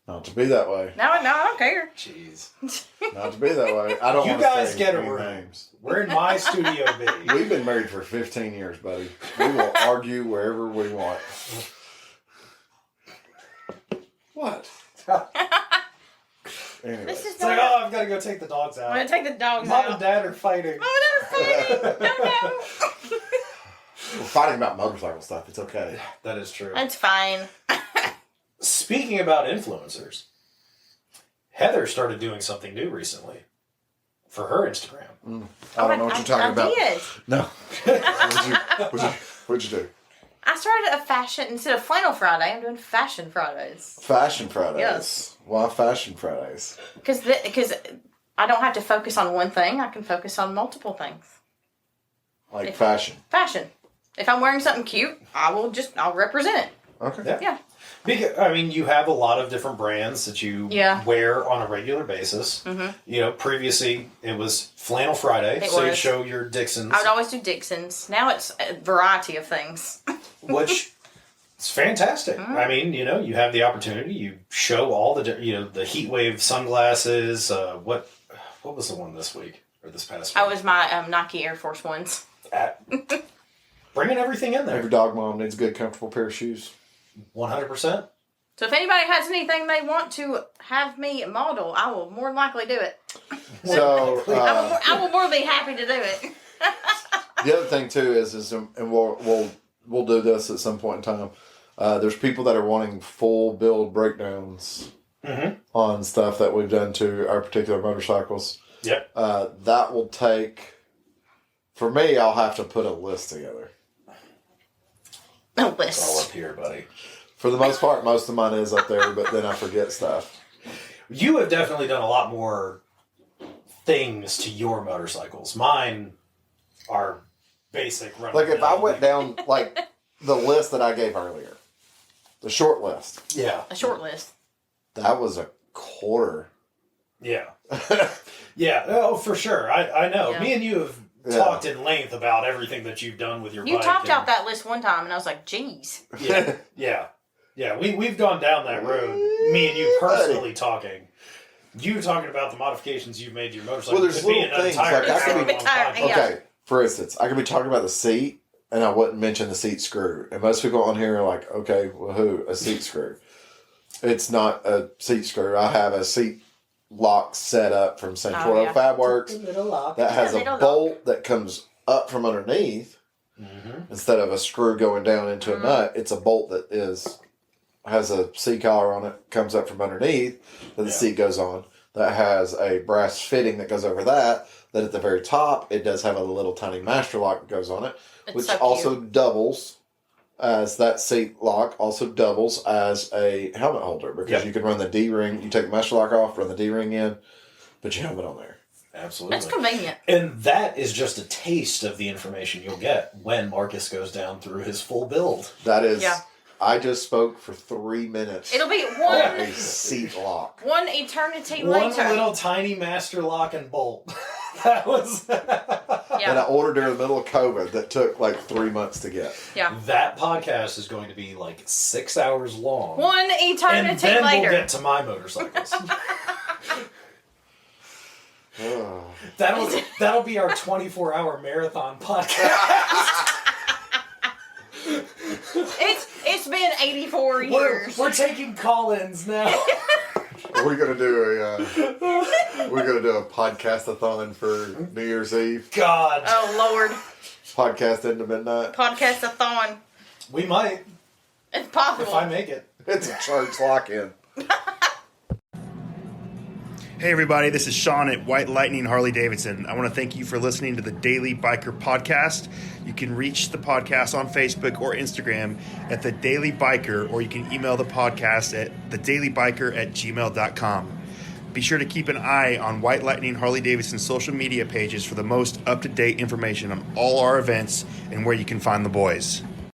Not to be that way. No, I don't care. Jeez. Not to be that way. I don't You want guys to say get a any room. names. We're in my Studio B. We've been married for 15 years, buddy. We will argue wherever we want. What? Anyway. This is It's like, not. I've got to go take the dogs out. I'm gonna take the dogs Mom out. and Dad are fighting. Oh, they're fighting. No. We're fighting about motorcycle stuff. It's okay. That is true. That's fine. Speaking about influencers, Heather started doing something new recently for her Instagram. I don't know what you're talking about. Did. No. What'd you do? I started a fashion instead of Flannel Friday. I'm doing Fashion Fridays Fashion Fridays. Yes. Why Fashion Fridays? because I don't have to focus on one thing. I can focus on multiple things. Like fashion. Fashion. If I'm wearing something cute, I'll represent it. Okay. Yeah. Because, I mean, you have a lot of different brands that you wear on a regular basis. Mm-hmm. Previously it was Flannel Friday, you show your Dixons. I would always do Dixons. Now it's a variety of things. Which is fantastic. Mm-hmm. I mean, you have the opportunity. You show all the heat wave sunglasses. What was the one this week or this past week? I was my Nike Air Force Ones. Bringing everything in there. Every dog mom needs a good, comfortable pair of shoes. 100%. So if anybody has anything they want to have me model, I will more than likely do it. So I will more than be happy to do it. the other thing too is and we'll do this at some point in time. There's people that are wanting full build breakdowns on stuff that we've done to our particular motorcycles. Yep. That will take. For me, I'll have to put a list together. A It's all list. up here, buddy. For the most part, most of mine is up there, but then I forget stuff. You have definitely done a lot more things to your motorcycles. Mine are basic run. Like if I went down like the list that I gave earlier, the short list, Yeah. A short list. that was a quarter. Yeah. Yeah. Oh, for sure. I know. Yeah. Me and you have talked in length about everything that you've done with your You bike. topped out that list one time, and I was like, "Geez." Yeah. Yeah. Yeah. We've gone down that road. Me and you personally talking. You talking about the modifications you've made to your motorcycle. Well, there's could be little an things, entire like I could hour-long be- podcast. Yeah. Okay, for instance, I could be talking about the seat, and I wouldn't mention the seat screw. And most people on here are like, okay, well, who? A seat screw. It's not a seat screw. I have a seat lock set up from Santoro yeah. Fab Works that has Yeah, a little bolt that comes up from underneath instead of a screw going down into a nut. It's a bolt that has a C collar on it, comes up from underneath that the seat goes on. That has a brass fitting that goes over that. That at the very top, it does have a little tiny master lock that goes on it, It's which so cute. also doubles as that seat lock also doubles as a helmet holder because you can run the D ring. You take the master lock off, run the D ring in, put your helmet on there. Absolutely. That's convenient. And that is just a taste of the information you'll get when Marcus goes down through his full build. That is. Yeah. I just spoke for 3 minutes. It'll be on one a seat lock. eternity One later. little tiny master lock and bolt. That was And I ordered during the middle of COVID that took like 3 months to get. Yeah. that podcast is going to be like 6 hours long. One and eternity then later. we'll get to my motorcycles. Oh. That'll be our 24-hour marathon podcast. It's been 84 years. We're taking call-ins now. We're We're gonna do a podcast-a-thon for New Year's Eve. God. Oh, Lord. Podcast into midnight. Podcast-a-thon. We might, It's possible. if I make it. It's a church lock-in. Hey everybody, this is Sean at White Lightning Harley Davidson. I want to thank you for listening to the Daily Biker Podcast. You can reach the podcast on Facebook or Instagram at The Daily Biker, or you can email the podcast at thedailybiker@gmail.com. Be sure to keep an eye on White Lightning Harley Davidson social media pages for the most up-to-date information on all our events and where you can find the boys.